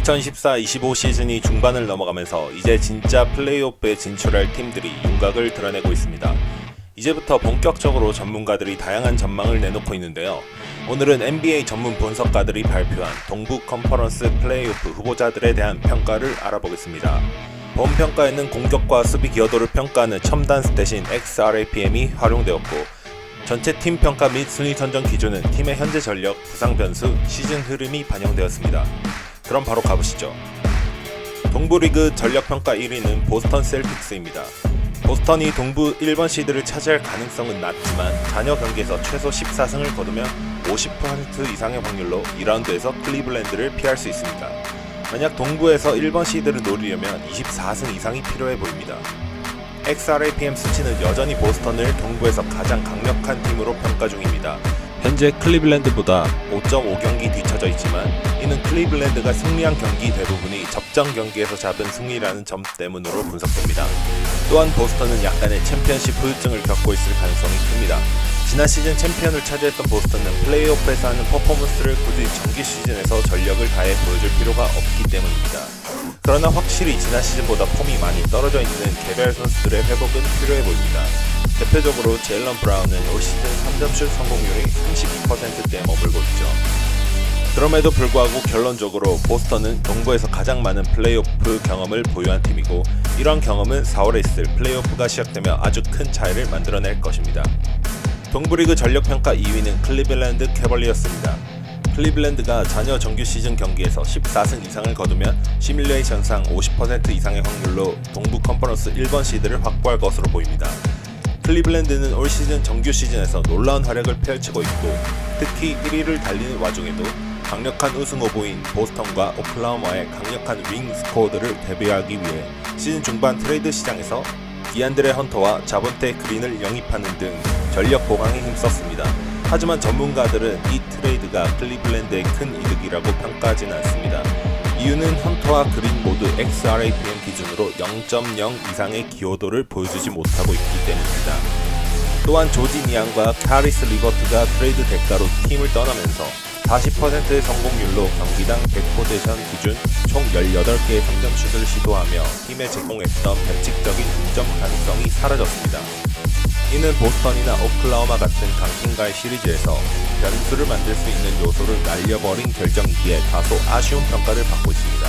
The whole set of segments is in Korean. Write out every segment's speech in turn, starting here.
2014-25 시즌이 중반을 넘어가면서 이제 진짜 플레이오프에 진출할 팀들이 윤곽을 드러내고 있습니다. 이제부터 본격적으로 전문가들이 다양한 전망을 내놓고 있는데요. 오늘은 NBA 전문 분석가들이 발표한 동부 컨퍼런스 플레이오프 후보자들에 대한 평가를 알아보겠습니다. 본 평가에는 공격과 수비 기여도를 평가하는 첨단 스탯인 XRAPM이 활용되었고, 전체 팀 평가 및 순위 선정 기준은 팀의 현재 전력, 부상 변수, 시즌 흐름이 반영되었습니다. 그럼 바로 가보시죠. 동부 리그 전력 평가 1위는 보스턴 셀틱스입니다. 보스턴이 동부 1번 시드를 차지할 가능성은 낮지만 잔여 경기에서 최소 14승을 거두면 50% 이상의 확률로 2라운드에서 클리블랜드를 피할 수 있습니다. 만약 동부에서 1번 시드를 노리려면 24승 이상이 필요해 보입니다. XRAPM 수치는 여전히 보스턴을 동부에서 가장 강력한 팀으로 평가 중입니다. 현재 클리블랜드보다 5.5경기 뒤처져 있지만 이는 클리블랜드가 승리한 경기 대부분이 접전 경기에서 잡은 승리라는 점 때문으로 분석됩니다. 또한 보스턴은 약간의 챔피언십 후유증을 겪고 있을 가능성이 큽니다. 지난 시즌 챔피언을 차지했던 보스턴은 플레이오프에서 하는 퍼포먼스를 굳이 정규 시즌에서 전력을 다해 보여줄 필요가 없기 때문입니다. 그러나 확실히 지난 시즌보다 폼이 많이 떨어져 있는 개별 선수들의 회복은 필요해 보입니다. 대표적으로 제일런 브라운은 올 시즌 3점슛 성공률이 32%대에 머물고 있죠. 그럼에도 불구하고 결론적으로 보스턴은 동부에서 가장 많은 플레이오프 경험을 보유한 팀이고, 이런 경험은 4월에 있을 플레이오프가 시작되며 아주 큰 차이를 만들어낼 것입니다. 동부리그 전력평가 2위는 클리블랜드 캐벌리어스입니다. 클리블랜드가 잔여 정규 시즌 경기에서 14승 이상을 거두면 시뮬레이션상 50% 이상의 확률로 동부 컨퍼런스 1번 시드를 확보할 것으로 보입니다. 클리블랜드는 올 시즌 정규 시즌에서 놀라운 활약을 펼치고 있고, 특히 1위를 달리는 와중에도 강력한 우승 후보인 보스턴과 오클라호마의 강력한 윙 스쿼드를 대비하기 위해 시즌 중반 트레이드 시장에서 디안드레 헌터와 자본테 그린을 영입하는 등 전력 보강에 힘썼습니다. 하지만 전문가들은 이 트레이드가 클리블랜드의 큰 이득이라고 평가하지는 않습니다. 이유는 헌터와 그린 모두 XRAPM 기준으로 0.0 이상의 기여도를 보여주지 못하고 있기 때문입니다. 또한 조지 니안과 카리스 리버트가 트레이드 대가로 팀을 떠나면서 40%의 성공률로 경기당 100포제션 기준 총 18개의 3점슛을 시도하며 팀에 제공했던 변칙적인 득점 가능성이 사라졌습니다. 이는 보스턴이나 오클라호마 같은 강팀과의 시리즈에서 변수를 만들 수 있는 요소를 날려버린 결정이기에 다소 아쉬운 평가를 받고 있습니다.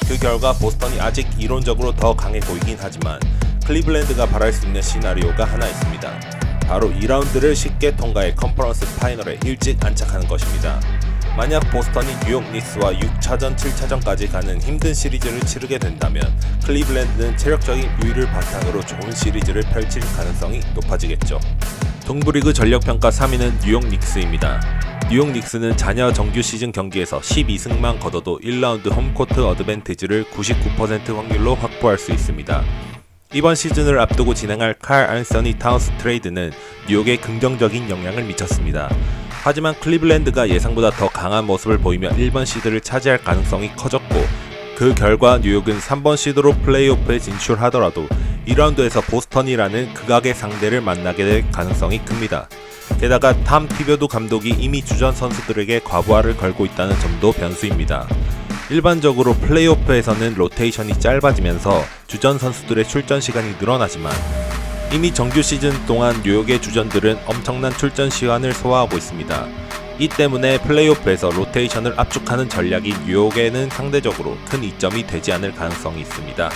그 결과 보스턴이 아직 이론적으로 더 강해 보이긴 하지만 클리블랜드가 바랄 수 있는 시나리오가 하나 있습니다. 바로 2라운드를 쉽게 통과해 컨퍼런스 파이널에 일찍 안착하는 것입니다. 만약 보스턴이 뉴욕 닉스와 6차전, 7차전까지 가는 힘든 시리즈를 치르게 된다면 클리블랜드는 체력적인 우위를 바탕으로 좋은 시리즈를 펼칠 가능성이 높아지겠죠. 동부리그 전력평가 3위는 뉴욕 닉스입니다. 뉴욕 닉스는 잔여 정규 시즌 경기에서 12승만 거둬도 1라운드 홈코트 어드밴티지를 99% 확률로 확보할 수 있습니다. 이번 시즌을 앞두고 진행할 칼 앤서니 타운스 트레이드는 뉴욕에 긍정적인 영향을 미쳤습니다. 하지만 클리블랜드가 예상보다 더 강한 모습을 보이며 1번 시드를 차지할 가능성이 커졌고, 그 결과 뉴욕은 3번 시드로 플레이오프에 진출하더라도 2라운드에서 보스턴이라는 극악의 상대를 만나게 될 가능성이 큽니다. 게다가 탐 티보도 감독이 이미 주전 선수들에게 과부하를 걸고 있다는 점도 변수입니다. 일반적으로 플레이오프에서는 로테이션이 짧아지면서 주전 선수들의 출전 시간이 늘어나지만 이미 정규 시즌 동안 뉴욕의 주전들은 엄청난 출전 시간을 소화하고 있습니다. 이 때문에 플레이오프에서 로테이션을 압축하는 전략이 뉴욕에는 상대적으로 큰 이점이 되지 않을 가능성이 있습니다.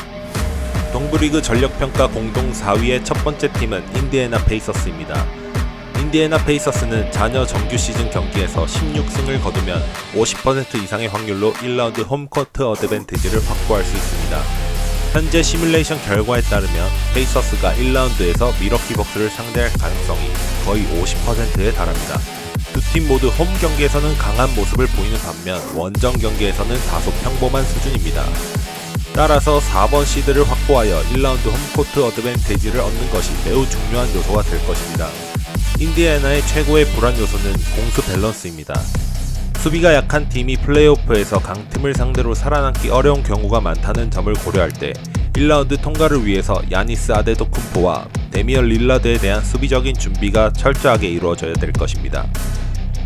동부리그 전력평가 공동 4위의 첫 번째 팀은 인디애나 페이서스입니다. 인디애나 페이서스는 잔여 정규 시즌 경기에서 16승을 거두면 50% 이상의 확률로 1라운드 홈코트 어드밴티지를 확보할 수 있습니다. 현재 시뮬레이션 결과에 따르면 페이서스가 1라운드에서 미러키 벅스를 상대할 가능성이 거의 50%에 달합니다. 두 팀 모두 홈 경기에서는 강한 모습을 보이는 반면 원정 경기에서는 다소 평범한 수준입니다. 따라서 4번 시드를 확보하여 1라운드 홈코트 어드밴티지를 얻는 것이 매우 중요한 요소가 될 것입니다. 인디애나의 최고의 불안 요소는 공수 밸런스입니다. 수비가 약한 팀이 플레이오프에서 강팀을 상대로 살아남기 어려운 경우가 많다는 점을 고려할 때 1라운드 통과를 위해서 야니스 아데토쿤포와 데미언 릴라드에 대한 수비적인 준비가 철저하게 이루어져야 될 것입니다.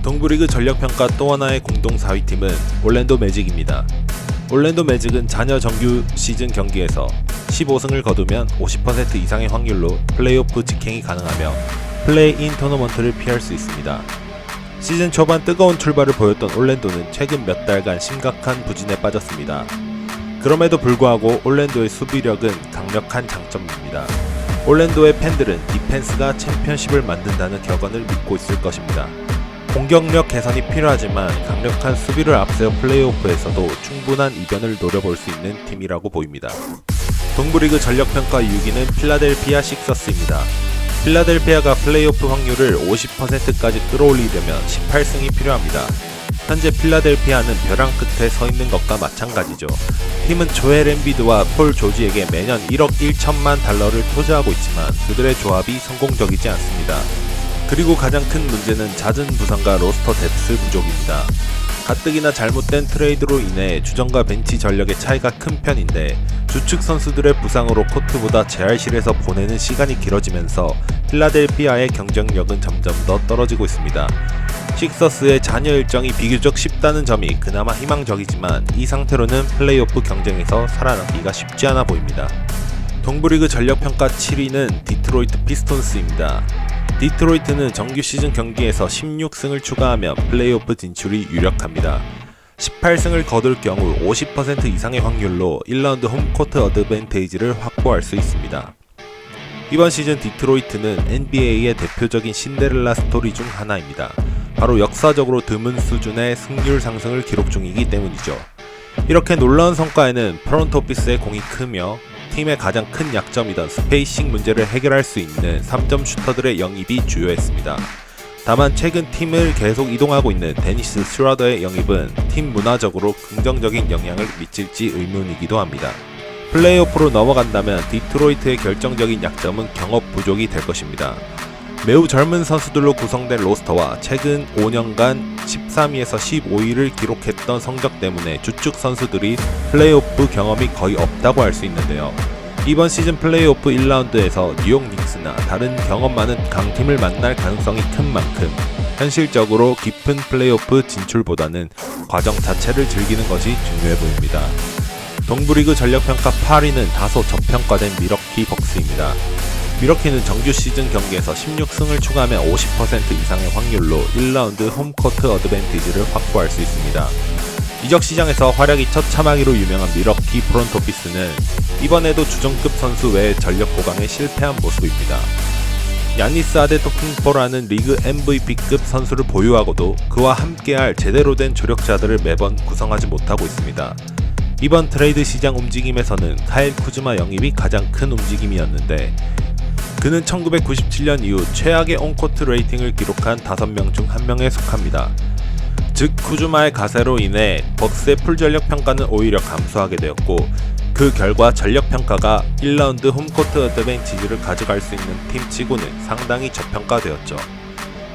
동부리그 전력평가 또 하나의 공동 4위 팀은 올랜도 매직입니다. 올랜도 매직은 자녀 정규 시즌 경기에서 15승을 거두면 50% 이상의 확률로 플레이오프 직행이 가능하며 플레이-인 토너먼트를 피할 수 있습니다. 시즌 초반 뜨거운 출발을 보였던 올랜도는 최근 몇 달간 심각한 부진에 빠졌습니다. 그럼에도 불구하고 올랜도의 수비력은 강력한 장점입니다. 올랜도의 팬들은 디펜스가 챔피언십을 만든다는 격언을 믿고 있을 것입니다. 공격력 개선이 필요하지만 강력한 수비를 앞세워 플레이오프에서도 충분한 이변을 노려볼 수 있는 팀이라고 보입니다. 동부리그 전력평가 6위는 필라델피아 식서스입니다. 필라델피아가 플레이오프 확률을 50%까지 끌어올리려면 18승이 필요합니다. 현재 필라델피아는 벼랑 끝에 서 있는 것과 마찬가지죠. 팀은 조엘 엠비드와 폴 조지에게 매년 1억 1천만 달러를 투자하고 있지만 그들의 조합이 성공적이지 않습니다. 그리고 가장 큰 문제는 잦은 부상과 로스터 뎁스 부족입니다. 가뜩이나 잘못된 트레이드로 인해 주전과 벤치 전력의 차이가 큰 편인데 주축 선수들의 부상으로 코트보다 재활실에서 보내는 시간이 길어지면서 필라델피아의 경쟁력은 점점 더 떨어지고 있습니다. 식서스의 잔여 일정이 비교적 쉽다는 점이 그나마 희망적이지만 이 상태로는 플레이오프 경쟁에서 살아남기가 쉽지 않아 보입니다. 동부리그 전력평가 7위는 디트로이트 피스톤스입니다. 디트로이트는 정규 시즌 경기에서 16승을 추가하면 플레이오프 진출이 유력합니다. 18승을 거둘 경우 50% 이상의 확률로 1라운드 홈코트 어드밴테이지를 확보할 수 있습니다. 이번 시즌 디트로이트는 NBA의 대표적인 신데렐라 스토리 중 하나입니다. 바로 역사적으로 드문 수준의 승률 상승을 기록 중이기 때문이죠. 이렇게 놀라운 성과에는 프론트 오피스의 공이 크며 팀의 가장 큰 약점이던 스페이싱 문제를 해결할 수 있는 3점 슈터들의 영입이 주요했습니다. 다만 최근 팀을 계속 이동하고 있는 데니스 슈라더의 영입은 팀 문화적으로 긍정적인 영향을 미칠지 의문이기도 합니다. 플레이오프로 넘어간다면 디트로이트의 결정적인 약점은 경업 부족이 될 것입니다. 매우 젊은 선수들로 구성된 로스터와 최근 5년간 13위에서 15위를 기록했던 성적 때문에 주축 선수들이 플레이오프 경험이 거의 없다고 할 수 있는데요. 이번 시즌 플레이오프 1라운드에서 뉴욕 닉스나 다른 경험 많은 강팀을 만날 가능성이 큰 만큼 현실적으로 깊은 플레이오프 진출보다는 과정 자체를 즐기는 것이 중요해 보입니다. 동부리그 전력평가 8위는 다소 저평가된 밀워키 벅스입니다. 밀워키는 정규 시즌 경기에서 16승을 추가하면 50% 이상의 확률로 1라운드 홈코트 어드밴티지를 확보할 수 있습니다. 이적 시장에서 활약이 처참하기로 유명한 밀워키 프론트 오피스는 이번에도 주전급 선수 외에 전력 보강에 실패한 모습입니다. 야니스 아데토쿤포라는 리그 MVP급 선수를 보유하고도 그와 함께할 제대로 된 조력자들을 매번 구성하지 못하고 있습니다. 이번 트레이드 시장 움직임에서는 카일 쿠즈마 영입이 가장 큰 움직임이었는데 그는 1997년 이후 최악의 온코트 레이팅을 기록한 5명 중 1명에 속합니다. 즉 쿠즈마의 가세로 인해 벅스의 풀전력 평가는 오히려 감소하게 되었고 그 결과 전력 평가가 1라운드 홈코트 어드밴티지를 가져갈 수 있는 팀치고는 상당히 저평가되었죠.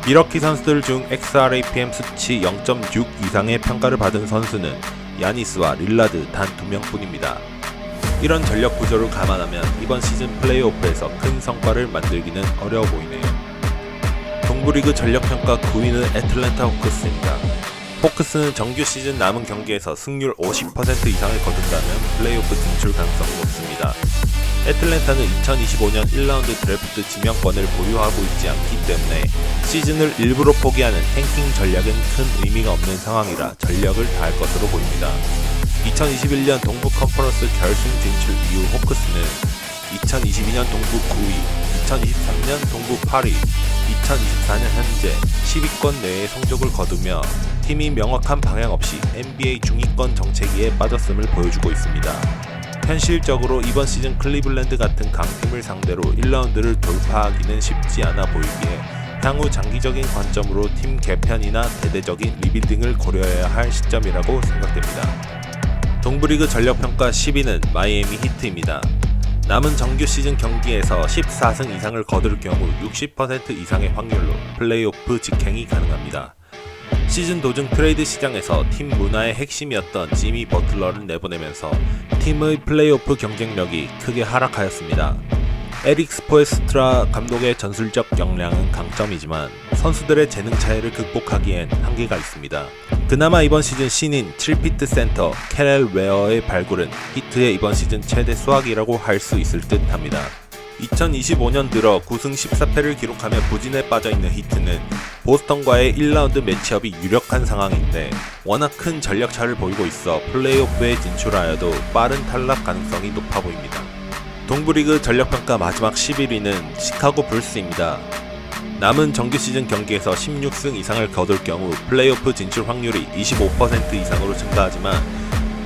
밀워키 선수들 중 XRAPM 수치 0.6 이상의 평가를 받은 선수는 야니스와 릴라드 단 2명뿐입니다. 이런 전력 구조를 감안하면 이번 시즌 플레이오프에서 큰 성과를 만들기는 어려워 보이네요. 동부리그 전력평가 9위는 애틀랜타 호크스입니다. 호크스는 정규 시즌 남은 경기에서 승률 50% 이상을 거둔다면 플레이오프 진출 가능성이 높습니다. 애틀랜타는 2025년 1라운드 드래프트 지명권을 보유하고 있지 않기 때문에 시즌을 일부러 포기하는 탱킹 전략은 큰 의미가 없는 상황이라 전력을 다할 것으로 보입니다. 2021년 동부 컨퍼런스 결승 진출 이후 호크스는 2022년 동부 9위, 2023년 동부 8위, 2024년 현재 10위권 내의 성적을 거두며 팀이 명확한 방향 없이 NBA 중위권 정체기에 빠졌음을 보여주고 있습니다. 현실적으로 이번 시즌 클리블랜드 같은 강팀을 상대로 1라운드를 돌파하기는 쉽지 않아 보이기에 향후 장기적인 관점으로 팀 개편이나 대대적인 리빌딩을 고려해야 할 시점이라고 생각됩니다. 동부리그 전력평가 10위는 마이애미 히트입니다. 남은 정규 시즌 경기에서 14승 이상을 거둘 경우 60% 이상의 확률로 플레이오프 직행이 가능합니다. 시즌 도중 트레이드 시장에서 팀 문화의 핵심이었던 지미 버틀러를 내보내면서 팀의 플레이오프 경쟁력이 크게 하락하였습니다. 에릭 스포엘스트라 감독의 전술적 역량은 강점이지만 선수들의 재능 차이를 극복하기엔 한계가 있습니다. 그나마 이번 시즌 신인 7피트 센터 캐렐 웨어의 발굴은 히트의 이번 시즌 최대 수확이라고 할 수 있을 듯 합니다. 2025년 들어 9승 14패를 기록하며 부진에 빠져있는 히트는 보스턴과의 1라운드 매치업이 유력한 상황인데 워낙 큰 전력차를 보이고 있어 플레이오프에 진출하여도 빠른 탈락 가능성이 높아 보입니다. 동부리그 전력평가 마지막 11위는 시카고 불스입니다. 남은 정규 시즌 경기에서 16승 이상을 거둘 경우 플레이오프 진출 확률이 25% 이상으로 증가하지만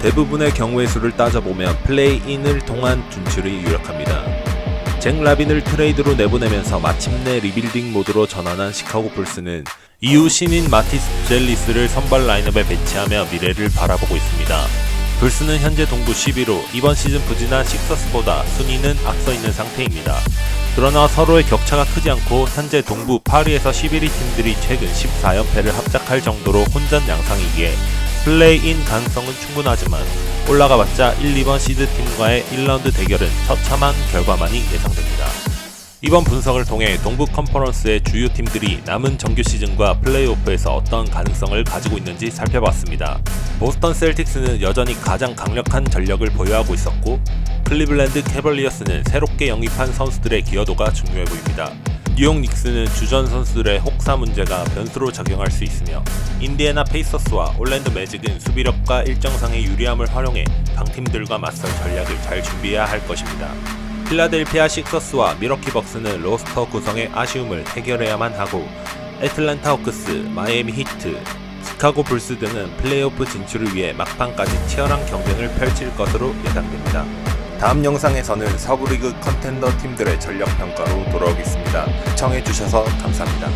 대부분의 경우의 수를 따져보면 플레이인을 통한 진출이 유력합니다. 잭 라빈을 트레이드로 내보내면서 마침내 리빌딩 모드로 전환한 시카고 불스는 이후 신인 마티스 젤리스를 선발 라인업에 배치하며 미래를 바라보고 있습니다. 불스는 현재 동부 10위로 이번 시즌 부진한 식서스보다 순위는 앞서 있는 상태입니다. 그러나 서로의 격차가 크지 않고 현재 동부 8위에서 11위 팀들이 최근 14연패를 합작할 정도로 혼전 양상이기에 플레이인 가능성은 충분하지만 올라가봤자 1, 2번 시드 팀과의 1라운드 대결은 처참한 결과만이 예상됩니다. 이번 분석을 통해 동부 컨퍼런스의 주요 팀들이 남은 정규 시즌과 플레이오프에서 어떤 가능성을 가지고 있는지 살펴봤습니다. 보스턴 셀틱스는 여전히 가장 강력한 전력을 보유하고 있었고 클리블랜드 캐벌리어스는 새롭게 영입한 선수들의 기여도가 중요해 보입니다. 뉴욕 닉스는 주전 선수들의 혹사 문제가 변수로 작용할 수 있으며 인디애나 페이서스와 올랜도 매직은 수비력과 일정상의 유리함을 활용해 강팀들과 맞설 전략을 잘 준비해야 할 것입니다. 필라델피아 식서스와 미러키 벅스는 로스터 구성의 아쉬움을 해결해야만 하고 애틀랜타 호크스, 마이애미 히트, 시카고 불스 등은 플레이오프 진출을 위해 막판까지 치열한 경쟁을 펼칠 것으로 예상됩니다. 다음 영상에서는 서부리그 컨텐더 팀들의 전력 평가로 돌아오겠습니다. 시청해주셔서 감사합니다.